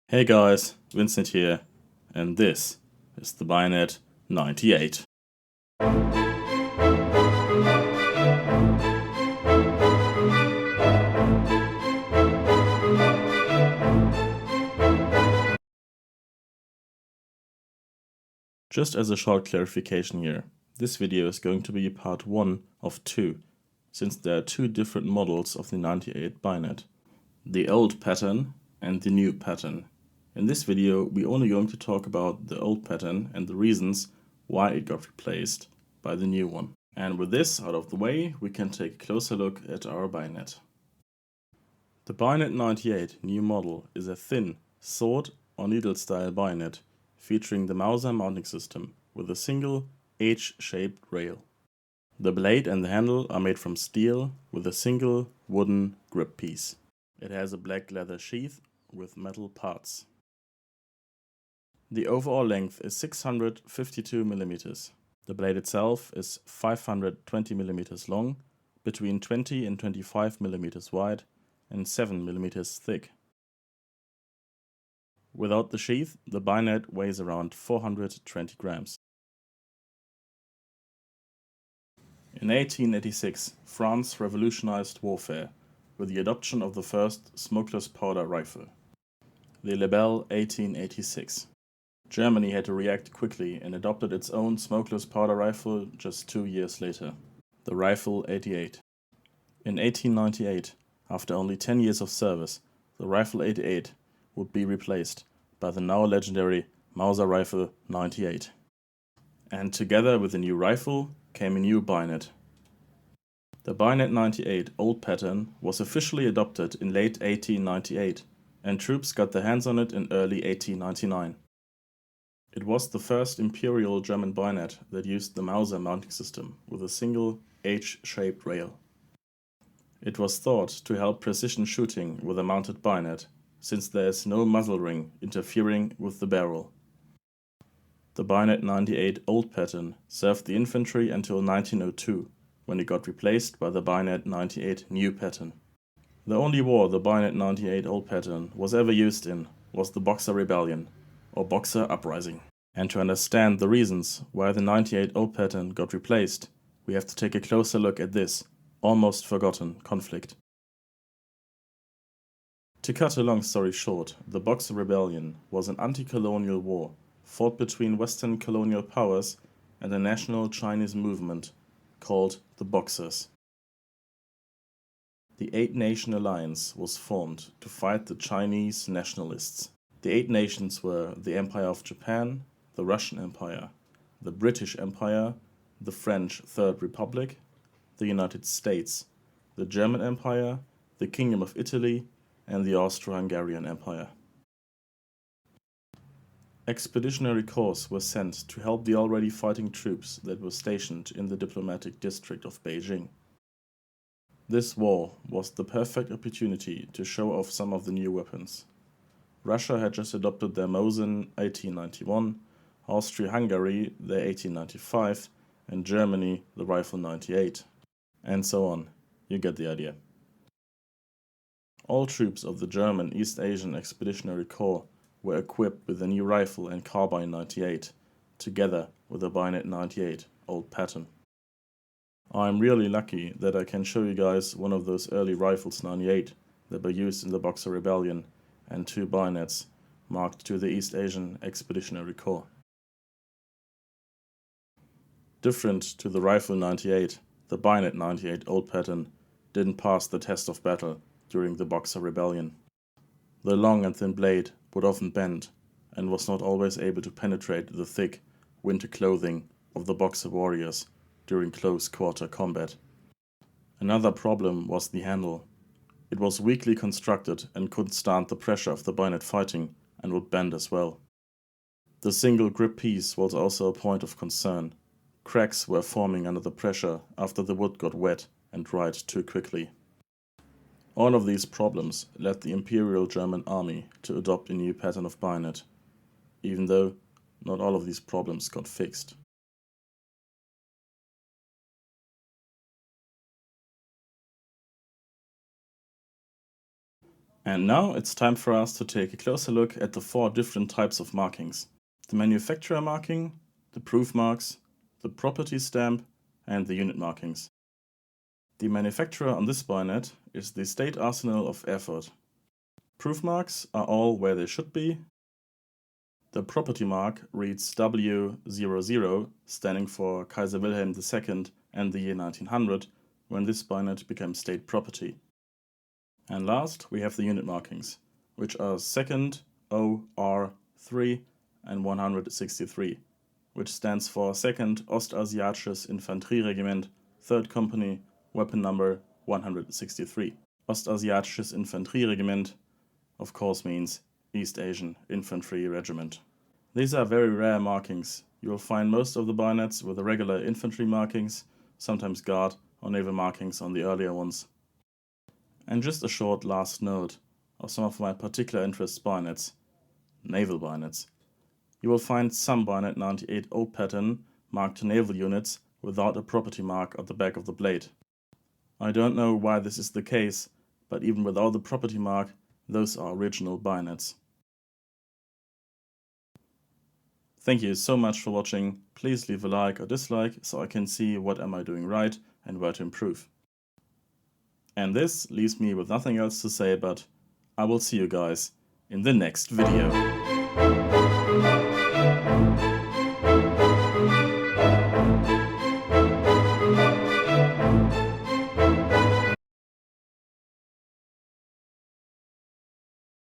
Hey guys, Vincent here, and this is the Bayonet 98. Just as a short clarification here, this video is going to be part 1 of 2, since there are two different models of the 98 Bayonet. The old pattern and the new pattern. In this video, we're only going to talk about the old pattern and the reasons why it got replaced by the new one. And with this out of the way, we can take a closer look at our bayonet. The Bayonet 98 new model is a thin, sword or needle style bayonet featuring the Mauser mounting system with a single H-shaped rail. The blade and the handle are made from steel with a single wooden grip piece. It has a black leather sheath with metal parts. The overall length is 652 mm. The blade itself is 520 mm long, between 20 and 25 mm wide, and 7 mm thick. Without the sheath, the bayonet weighs around 420 grams. In 1886, France revolutionized warfare with the adoption of the first smokeless powder rifle, the Lebel 1886. Germany had to react quickly and adopted its own smokeless powder rifle just 2 years later, the Rifle 88. In 1898, after only 10 years of service, the Rifle 88 would be replaced by the now legendary Mauser Rifle 98. And together with the new rifle came a new bayonet. The Bayonet 98 old pattern was officially adopted in late 1898, and troops got their hands on it in early 1899. It was the first Imperial German bayonet that used the Mauser mounting system with a single H-shaped rail. It was thought to help precision shooting with a mounted bayonet, since there is no muzzle ring interfering with the barrel. The Bayonet 98 old pattern served the infantry until 1902, when it got replaced by the Bayonet 98 new pattern. The only war the Bayonet 98 old pattern was ever used in was the Boxer Rebellion, or Boxer Uprising. And to understand the reasons why the 98 old pattern got replaced, we have to take a closer look at this almost forgotten conflict. To cut a long story short, the Boxer Rebellion was an anti-colonial war fought between Western colonial powers and a national Chinese movement called the Boxers. The Eight-Nation Alliance was formed to fight the Chinese nationalists. The 8 nations were the Empire of Japan, the Russian Empire, the British Empire, the French Third Republic, the United States, the German Empire, the Kingdom of Italy, and the Austro-Hungarian Empire. Expeditionary corps were sent to help the already fighting troops that were stationed in the diplomatic district of Beijing. This war was the perfect opportunity to show off some of the new weapons. Russia had just adopted their Mosin 1891, Austria-Hungary their 1895, and Germany the Rifle 98. And so on. You get the idea. All troops of the German East Asian Expeditionary Corps were equipped with the new rifle and carbine 98, together with the Bayonet 98 old pattern. I'm really lucky that I can show you guys one of those early rifles 98 that were used in the Boxer Rebellion and 2 bayonets marked to the East Asian Expeditionary Corps. Different to the Rifle 98, the Bayonet 98 old pattern didn't pass the test of battle during the Boxer Rebellion. The long and thin blade would often bend and was not always able to penetrate the thick winter clothing of the Boxer warriors during close quarter combat. Another problem was the handle. It was weakly constructed and couldn't stand the pressure of the bayonet fighting and would bend as well. The single grip piece was also a point of concern. Cracks were forming under the pressure after the wood got wet and dried too quickly. All of these problems led the Imperial German Army to adopt a new pattern of bayonet, even though not all of these problems got fixed. And now it's time for us to take a closer look at the 4 different types of markings: the manufacturer marking, the proof marks, the property stamp, and the unit markings. The manufacturer on this bayonet is the State Arsenal of Erfurt. Proof marks are all where they should be. The property mark reads W00, standing for Kaiser Wilhelm II and the year 1900, when this bayonet became state property. And last, we have the unit markings, which are 2nd, OR 3 and 163, which stands for 2nd Ostasiatisches Infanterieregiment, 3rd Company, weapon number 163. Ostasiatisches Infanterieregiment, of course, means East Asian Infantry Regiment. These are very rare markings. You will find most of the bayonets with the regular infantry markings, sometimes guard or naval markings on the earlier ones. And just a short last note of some of my particular interest bayonets, naval bayonets. You will find some Bayonet 98 old pattern marked naval units without a property mark at the back of the blade. I don't know why this is the case, but even without the property mark, those are original bayonets. Thank you so much for watching. Please leave a like or dislike so I can see what am I doing right and where to improve. And this leaves me with nothing else to say but I will see you guys in the next video.